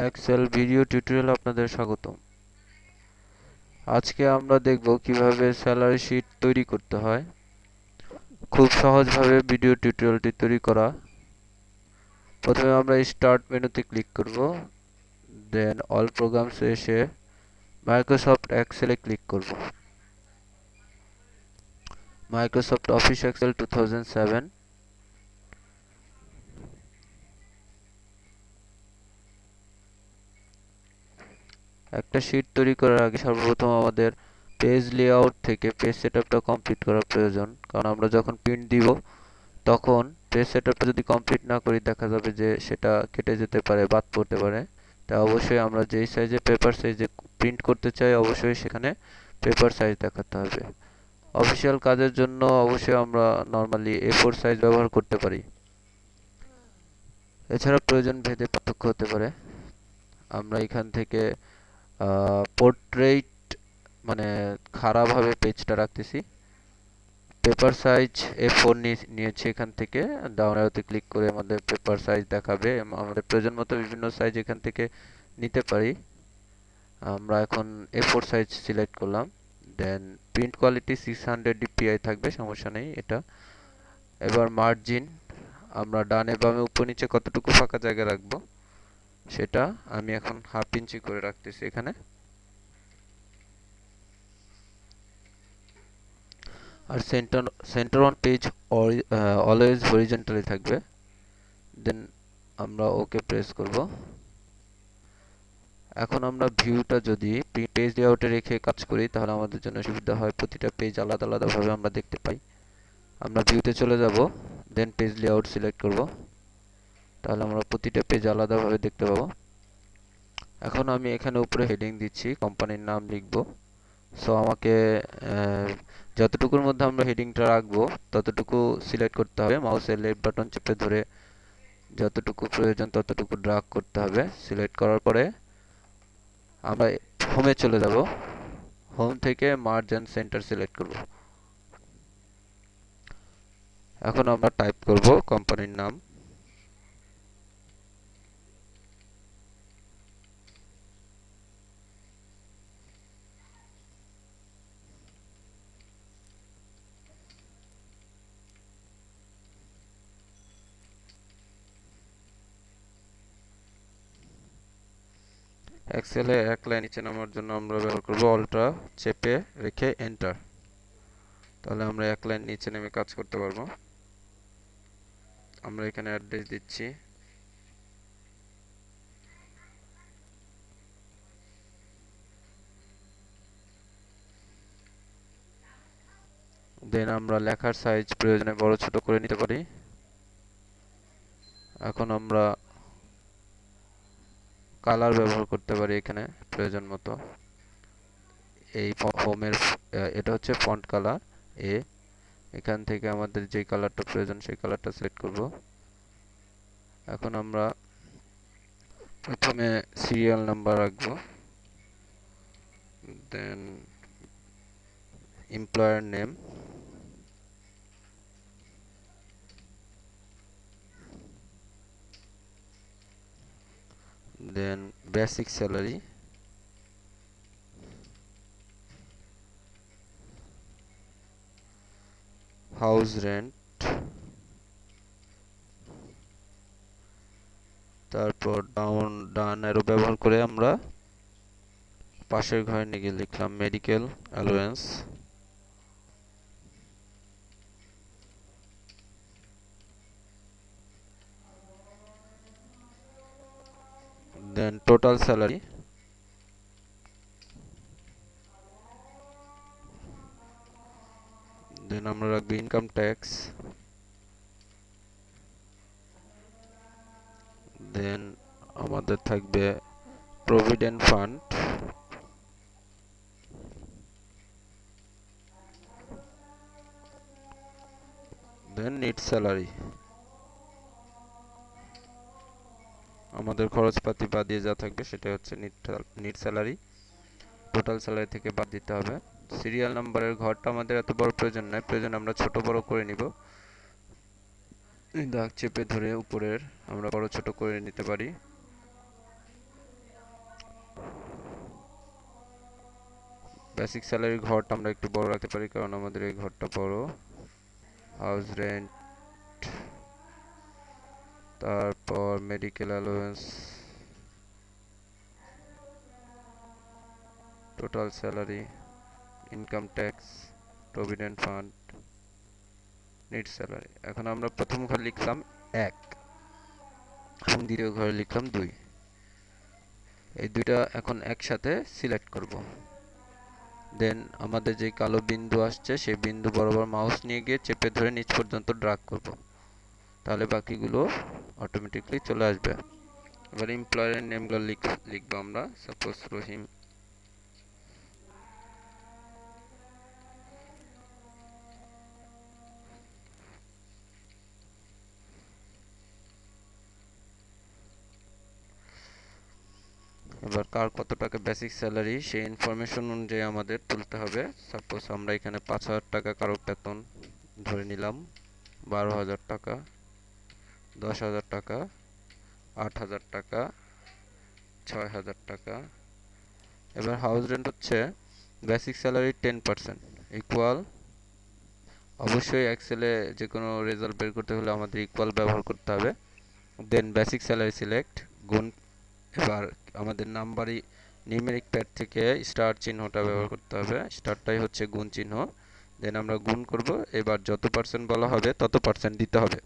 Excel video tutorial আপনাদের স্বাগতম। আজকে আমরা দেখব কিভাবে স্যালারি শীট তৈরি করতে হয়। খুব সহজভাবে ভিডিও টিউটোরিয়ালটি তৈরি করা। প্রথমে আমরা স্টার্ট মেনুতে ক্লিক করব, দেন অল প্রোগ্রামস এসে মাইক্রোসফট এক্সেলে ক্লিক করব। Microsoft Office Excel 2007। একটা শীট তৈরি করার আগে সর্বপ্রথম আমাদের পেজ লেআউট থেকে পেজ সেটআপটা কমপ্লিট করা প্রয়োজন, কারণ আমরা যখন প্রিন্ট দিব তখন পেজ সেটআপটা যদি কমপ্লিট না করি দেখা যাবে যে সেটা কেটে যেতে পারে, বাদ পড়তে পারে। তাই অবশ্যই আমরা যেই সাইজে পেপার সাইজে প্রিন্ট করতে চাই অবশ্যই সেখানে পেপার সাইজ দেখাতে হবে। অফিসিয়াল কাজের জন্য অবশ্যই আমরা নরমালি A4 সাইজ ব্যবহার করতে পারি। এছাড়া প্রয়োজন ভেদে পার্থক্য হতে পারে। আমরা এখান থেকে পোর্ট্রেইট মানে খাড়াভাবে পেজটা রাখতেছি। পেপার সাইজ A4 নিয়েছি, এখান থেকে ডাউন অ্যারোতে ক্লিক করে আমাদের পেপার সাইজ দেখাবে। আমাদের প্রয়োজন মতো বিভিন্ন সাইজ এখান থেকে নিতে পারি। আমরা এখন A4 সাইজ সিলেক্ট করলাম, দেন প্রিন্ট কোয়ালিটি 600 dpi থাকবে, সমস্যা নেই এটা। এবার মার্জিন আমরা ডানে বামে উপর নিচে কতটুকু ফাঁকা জায়গা রাখবো সেটা আমি এখন 1/2 ইঞ্চি করে রাখতেছি এখানে। আর centre on page always horizontally থাকবে। দেন আমরা ওকে প্রেস করব। এখন আমরা ভিউটা যদি পেজ লেআউটে রেখে কাজ করি তাহলে আমাদের জন্য সুবিধা হয়, প্রতিটা পেজ আলাদা আলাদা ভাবে আমরা দেখতে পাই। আমরা ভিউতে চলে যাব, দেন পেজ লেআউট সিলেক্ট করব, তাহলে আমরা প্রতিটা পেজ আলাদাভাবে দেখতে পাবো। এখন আমি এখানে উপরে হেডিং দিচ্ছি, কোম্পানির নাম লিখব। সো আমাকে যতটুকুর মধ্যে আমরা হেডিংটা রাখবো ততটুকু সিলেক্ট করতে হবে। মাউসের লেফট বাটন চেপে ধরে যতটুকু প্রয়োজন ততটুকু ড্র্যাগ করতে হবে। সিলেক্ট করার পরে আমরা হোমে চলে যাব, হোম থেকে মার্জ এন্ড সেন্টার সিলেক্ট করব। এখন আমরা টাইপ করব কোম্পানির নাম। এক্সেলে এক লাইন নিচে নামার জন্য আমরা ব্যবহার করব অল্টা চেপে রেখে এন্টার, তাহলে আমরা এক লাইন নিচে নেমে কাজ করতে পারবো। আমরা এখানে অ্যাড্রেস দিচ্ছি, দেন আমরা লেখার সাইজ প্রয়োজনে বড় ছোট করে নিতে পারি। এখন আমরা কালার ব্যবহার করতে পারি এখানে প্রয়োজন মতো। এই হোমের এটা হচ্ছে ফন্ট কালার এ, এখান থেকে আমাদের যে কালারটা প্রয়োজন সেই কালারটা সিলেক্ট করব। এখন আমরা প্রথমে সিরিয়াল নাম্বার রাখবো, দেন এমপ্লয়ার নেম, দেন বেসিক স্যালারি, হাউস রেন্ট, তারপর ডান অ্যারো ব্যবহার করে আমরা পাশের ঘরে নিয়ে গিয়ে লিখলাম মেডিকেল অ্যালাউয়েন্স, দেন টোটাল স্যালারি, দেন আমরা রাখবো ইনকাম ট্যাক্স, দেন আমাদের থাকবে প্রভিডেন্ট ফান্ড, দেন নেট স্যালারি। আমাদের খরচপাতি বাদ দিয়ে যা থাকবে সেটা হচ্ছে নেট স্যালারি, টোটাল স্যালারি থেকে বাদ দিতে হবে। সিরিয়াল নাম্বারের ঘরটা আমাদের এত বড় প্রয়োজন নয়, প্রয়োজন আমরা ছোট বড় করে নিব। দাগ চেপে ধরে উপরের আমরা বড় ছোট করে নিতে পারি। বেসিক স্যালারি ঘরটা আমরা একটু বড় রাখতে পারি, কারণ আমাদের এই ঘরটা বড়। হাউস রেন্ট, তারপর medical allowance, total salary, income tax, provident fund, net salary. এখন আমরা প্রথম ঘর লিখলাম 1 এবং দ্বিতীয় ঘরে লিখলাম 2। এই দুইটা এখন একসাথে সিলেক্ট করব। দেন আমাদের যে কালো বিন্দু আসছে সেই বিন্দু বরাবর মাউস নিয়ে গিয়ে চেপে ধরে নিচ পর্যন্ত ড্রাগ করব, তাহলে বাকিগুলো অটোমেটিকলি চলে আসবে। এবার এমপ্লয়ারের নেমগুলো লিখবো আমরা, সাপোজ রহিম। এবার কার কত টাকা বেসিক স্যালারি সেই ইনফরমেশন অনুযায়ী আমাদের তুলতে হবে। সাপোজ আমরা এখানে 5,000 টাকা কারো বেতন ধরে নিলাম, 12,000 টাকা, 10,000 টাকা, 8,000 টাকা, 6,000 টাকা। এবার হাউস রেন্ট হচ্ছে বেসিক স্যালারি 10% ইকুয়াল, অবশ্যই এক্সেলে যে কোনো রেজাল্ট বের করতে হলে আমাদের ইকুয়াল ব্যবহার করতে হবে। দেন বেসিক স্যালারি সিলেক্ট, গুণ। এবার আমাদের নাম্বারই নিউমেরিক প্যাড থেকে স্টার চিহ্নটা ব্যবহার করতে হবে, স্টারটাই হচ্ছে গুণ চিহ্ন। দেন আমরা গুণ করব। এবার যত পার্সেন্ট বলা হবে তত পার্সেন্ট দিতে হবে,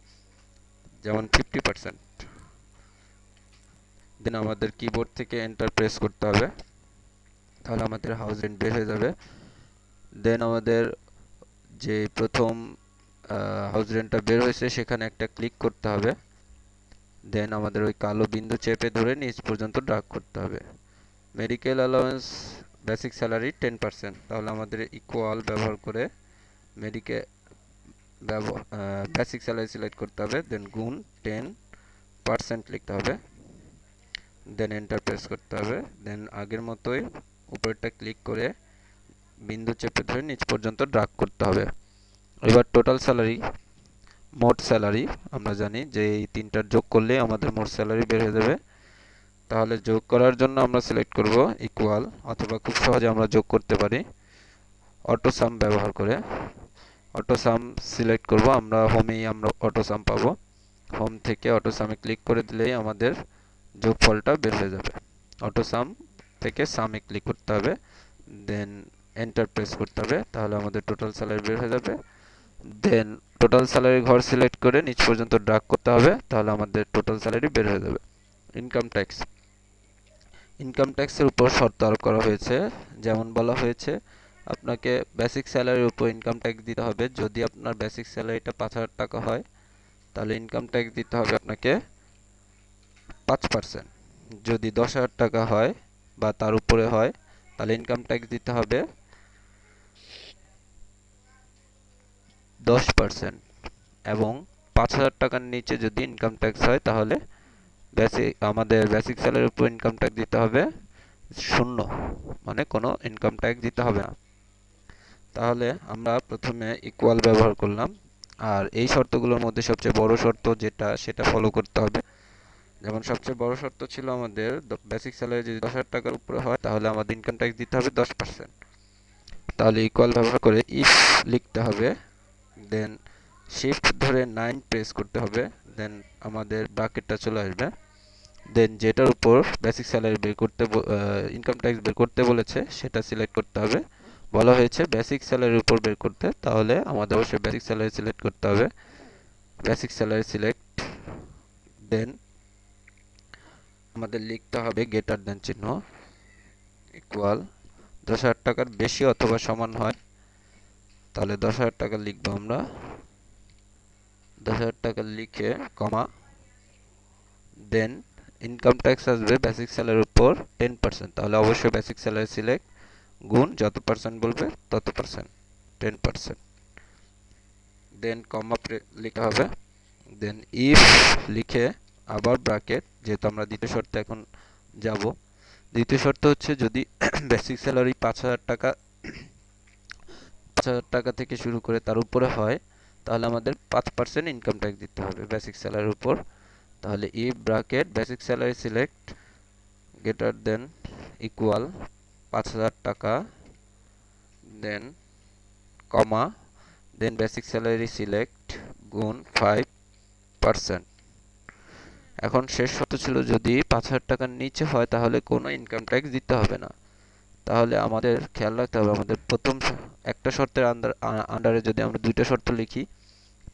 যেমন 50%। দেন আমাদের কিবোর্ড থেকে এন্টার প্রেস করতে হবে, তাহলে আমাদের হাউস রেন্ট বের হয়ে যাবে। দেন আমাদের যে প্রথম হাউস রেন্টটা বের হয়েছে সেখানে একটা ক্লিক করতে হবে। দেন আমাদের ওই কালো বিন্দু চেপে ধরে নিচ পর্যন্ত ড্রাগ করতে হবে। মেডিকেল অ্যালাউন্স বেসিক স্যালারি 10%, তাহলে আমাদের ইকুয়াল ব্যবহার করে মেডিকেল বেসিক স্যালারি সিলেক্ট করতে হবে। দেন গুণ 10% লিখতে হবে। দেন এন্টার প্রেস করতে হবে। দেন আগের মতোই উপরেরটা ক্লিক করে বিন্দু চেপে ধরে নিচ পর্যন্ত ড্রাগ করতে হবে। এবার টোটাল স্যালারি, মোট স্যালারি, আমরা জানি যে এই তিনটার যোগ করলে আমাদের মোট স্যালারি বের হয়ে যাবে। তাহলে যোগ করার জন্য আমরা সিলেক্ট করব ইকুয়াল, অথবা খুব সহজে আমরা যোগ করতে পারি অটো সাম ব্যবহার করে। অটো সাম সিলেক্ট করব, আমরা হোমেই আমরা অটো সাম পাবো। হোম থেকে অটো সামে ক্লিক করে দিলেই আমাদের যোগফলটা বের হয়ে যাবে। অটো সাম থেকে সামে ক্লিক করতে হবে, দেন এন্টার প্রেস করতে হবে, তাহলে আমাদের টোটাল স্যালারি বের হয়ে যাবে। দেন টোটাল স্যালারি ঘর সিলেক্ট করে নিচ পর্যন্ত ড্রাগ করতে হবে, তাহলে আমাদের টোটাল স্যালারি বের হয়ে যাবে। ইনকাম ট্যাক্স, ইনকাম ট্যাক্সের উপর শর্ত আরোপ করা হয়েছে। যেমন বলা হয়েছে আপনাকে বেসিক স্যালারির উপর ইনকাম ট্যাক্স দিতে হবে। যদি আপনার বেসিক স্যালারিটা 5,000 টাকা হয় তাহলে ইনকাম ট্যাক্স দিতে হবে আপনাকে 5%। যদি 10,000 টাকা হয় বা তার উপরে হয় তাহলে ইনকাম ট্যাক্স দিতে হবে 10%। এবং 5,000 টাকার নিচে যদি ইনকাম ট্যাক্স হয় তাহলে আমাদের বেসিক স্যালারির উপর ইনকাম ট্যাক্স দিতে হবে 0, মানে কোনো ইনকাম ট্যাক্স দিতে হবে না। তাহলে আমরা প্রথমে ইকুয়াল ব্যবহার করলাম, আর এই শর্তগুলোর মধ্যে সবচেয়ে বড় শর্ত যেটা সেটা ফলো করতে হবে। যেমন সবচেয়ে বড় শর্ত ছিল আমাদের বেসিক স্যালারি যদি 10,000 টাকার উপরে হয় তাহলে আমাদের ইনকাম ট্যাক্স দিতে হবে 10%। তাহলে ইকুয়াল ব্যবহার করে ইফ লিখতে হবে, দেন শিফট ধরে 9 প্রেস করতে হবে, দেন আমাদের ব্র্যাকেটটা চলে আসবে। দেন যেটার উপর বেসিক স্যালারি বের করতে ইনকাম ট্যাক্স বের করতে বলেছে সেটা সিলেক্ট করতে হবে। বলা হয়েছে বেসিক স্যালারির উপর বের করতে, তাহলে আমাদের অবশ্যই বেসিক স্যালারি সিলেক্ট করতে হবে। বেসিক স্যালারি সিলেক্ট, দেন আমাদের লিখতে হবে গ্রেটার দেন চিহ্ন, ইকুয়াল 10,000 টাকার বেশি অথবা সমান হয়, তাহলে 10,000 টাকা লিখবো আমরা। 10,000 টাকা লিখে কমা, দেন ইনকাম ট্যাক্স আসবে বেসিক স্যালারির উপর 10%, তাহলে অবশ্যই বেসিক স্যালারি সিলেক্ট, গুণ যত পার্সেন্ট বলবে তত পার্সেন্ট, 10%। দেন কমা লিখতে হবে, দেন ইফ লিখে আবার ব্র্যাকেট, যেহেতু আমরা দ্বিতীয় শর্তে এখন যাব। দ্বিতীয় শর্ত হচ্ছে যদি বেসিক স্যালারি 5,000 টাকা 5,000 টাকা থেকে শুরু করে তার উপরে হয় তাহলে আমাদের 5% ইনকাম ট্যাক্স দিতে হবে বেসিক স্যালারির উপর। তাহলে if bracket basic salary select greater than equal 5,000 টাকা দেন কমা, দেন বেসিক স্যালারি সিলেক্ট গুণ 5%। এখন শেষ শর্ত ছিল যদি 5,000 টাকার নিচে হয় তাহলে কোনো ইনকাম ট্যাক্স দিতে হবে না। তাহলে আমাদের খেয়াল রাখতে হবে আমাদের প্রথম একটা শর্তের আন্ডারে যদি আমরা দুইটা শর্ত লিখি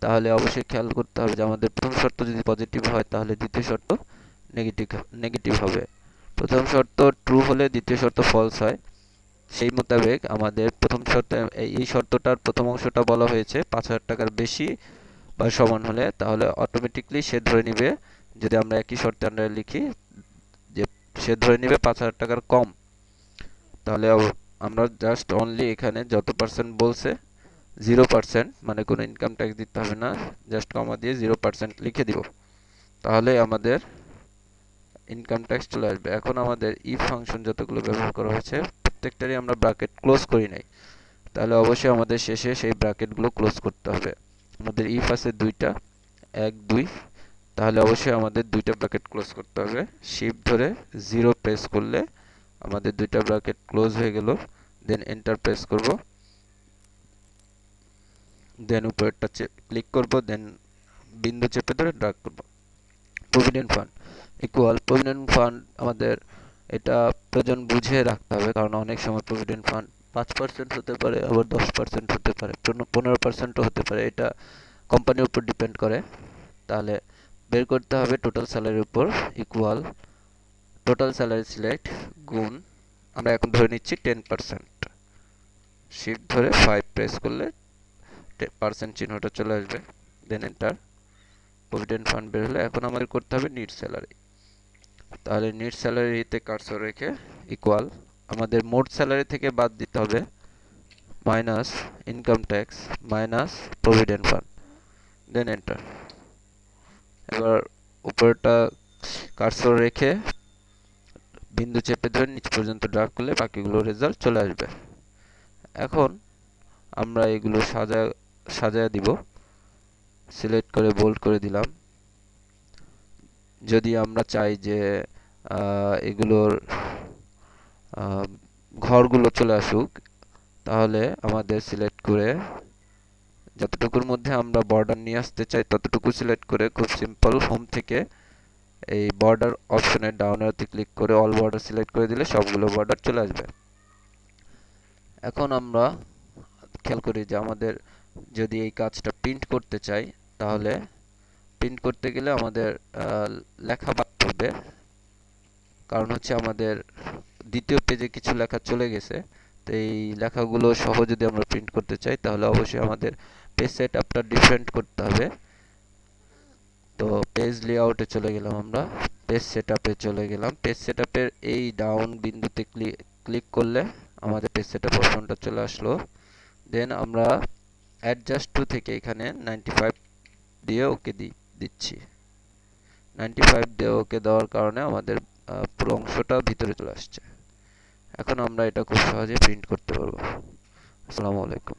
তাহলে অবশ্যই খেয়াল করতে হবে যে আমাদের প্রথম শর্ত যদি পজিটিভ হয় তাহলে দ্বিতীয় শর্ত নেগেটিভ নেগেটিভ হবে। প্রথম শর্ত ট্রু হলে দ্বিতীয় শর্ত ফলস হয়। সেই মোতাবেক আমাদের প্রথম শর্ত, এই শর্তটার প্রথম অংশটা বলা হয়েছে 5,000 টাকার বেশি বা সমান হলে তাহলে অটোমেটিকলি সে ধরে নিবে, যদি আমরা একই শর্তে আন্ডারে লিখি যে সে ধরে নিবে 5,000 টাকার কম, তাহলে আমরা জাস্ট অনলি এখানে যত পার্সেন্ট বলছে 0%, মানে কোনো ইনকাম ট্যাক্স দিতে হবে না, জাস্ট কমা দিয়ে 0% লিখে দিব, তাহলে আমাদের ইনকাম ট্যাক্স চলে আসবে। এখন আমাদের ইফ ফাংশন যতগুলো ব্যবহার করা হয়েছে প্রত্যেকটারই আমরা ব্র্যাকেট ক্লোজ করি নাই, তাহলে অবশ্যই আমাদের শেষে সেই ব্র্যাকেটগুলো ক্লোজ করতে হবে। আমাদের ইফ আছে দুইটা, 1 2, তাহলে অবশ্যই আমাদের দুইটা ব্র্যাকেট ক্লোজ করতে হবে। শিফট ধরে 0 প্রেস করলে আমাদের দুইটা ব্র্যাকেট ক্লোজ হয়ে গেল। দেন এন্টার প্রেস করব, দেন উপরেরটা ক্লিক করব, দেন বিন্দু চেপে ধরে ড্র্যাগ করব। Provident fund equal provident fund, আমাদের এটা প্রয়োজন বুঝে রাখতে হবে, কারণ অনেক সময় প্রভিডেন্ট ফান্ড 5% হতে পারে, আবার 10% হতে পারে, 15%ও হতে পারে, এটা কোম্পানির উপর ডিপেন্ড করে। তাহলে বের করতে হবে টোটাল স্যালারির উপর ইকুয়াল টোটাল স্যালারি সিলেক্ট গুণ, আমরা এখন ধরে নিচ্ছি 10%, শিফট ধরে 5 প্রেস করলে পার্সেন্ট চিহ্নটা চলে আসবে, দেন এন্টার। প্রভিডেন্ট ফান্ড বের হলে এখন আমাদের করতে হবে নিট স্যালারি। তাহলে নিট স্যালারিতে কার্সর রেখে ইকুয়াল আমাদের মোট স্যালারি থেকে বাদ দিতে হবে minus income tax minus provident fund, then enter. এবার উপরটা কার্সর রেখে বিন্দু চেপে ধরে নিচ পর্যন্ত ড্র্যাগ করলে বাকিগুলো রেজাল্ট চলে আসবে। এখন আমরা এগুলো সাজায় দিব, সিলেক্ট করে বোল্ড করে দিলাম। যদি আমরা চাই যে এগুলোর ঘরগুলো চলে আসুক, তাহলে আমাদের সিলেক্ট করে যতটুকুর মধ্যে আমরা বর্ডার নিয়ে আসতে চাই ততটুকু সিলেক্ট করে খুব সিম্পল হোম থেকে এই বর্ডার অপশনের ডাউন অ্যারোতে ক্লিক করে অল বর্ডার সিলেক্ট করে দিলে সবগুলো বর্ডার চলে আসবে। এখন আমরা খেয়াল করি যে আমাদের যদি এই কাজটা প্রিন্ট করতে চাই তাহলে প্রিন্ট করতে গেলে আমাদের লেখা বাড়তে হবে, কারণ হচ্ছে আমাদের দ্বিতীয় পেজে কিছু লেখা চলে গেছে। তো এই লেখাগুলো সহ যদি আমরা প্রিন্ট করতে চাই তাহলে অবশ্যই আমাদের পেজ সেটআপটা ডিফারেন্ট করতে হবে। তো পেজ লেআউটে চলে গেলাম, আমরা পেজ সেটআপে চলে গেলাম। পেজ সেটআপের এই ডাউন বিন্দুতে ক্লিক করলে আমাদের পেজ সেটআপ অপশনটা চলে আসলো। দেন আমরা অ্যাডজাস্ট টু থেকে এখানে 95 দিয়ে ওকে দিচ্ছি। 95 দিয়ে ওকে দেওয়ার কারণে আমাদের পুরো অংশটা ভিতরে চলে আসছে। এখন আমরা এটা খুব সহজে প্রিন্ট করতে পারবো। আসসালামু আলাইকুম।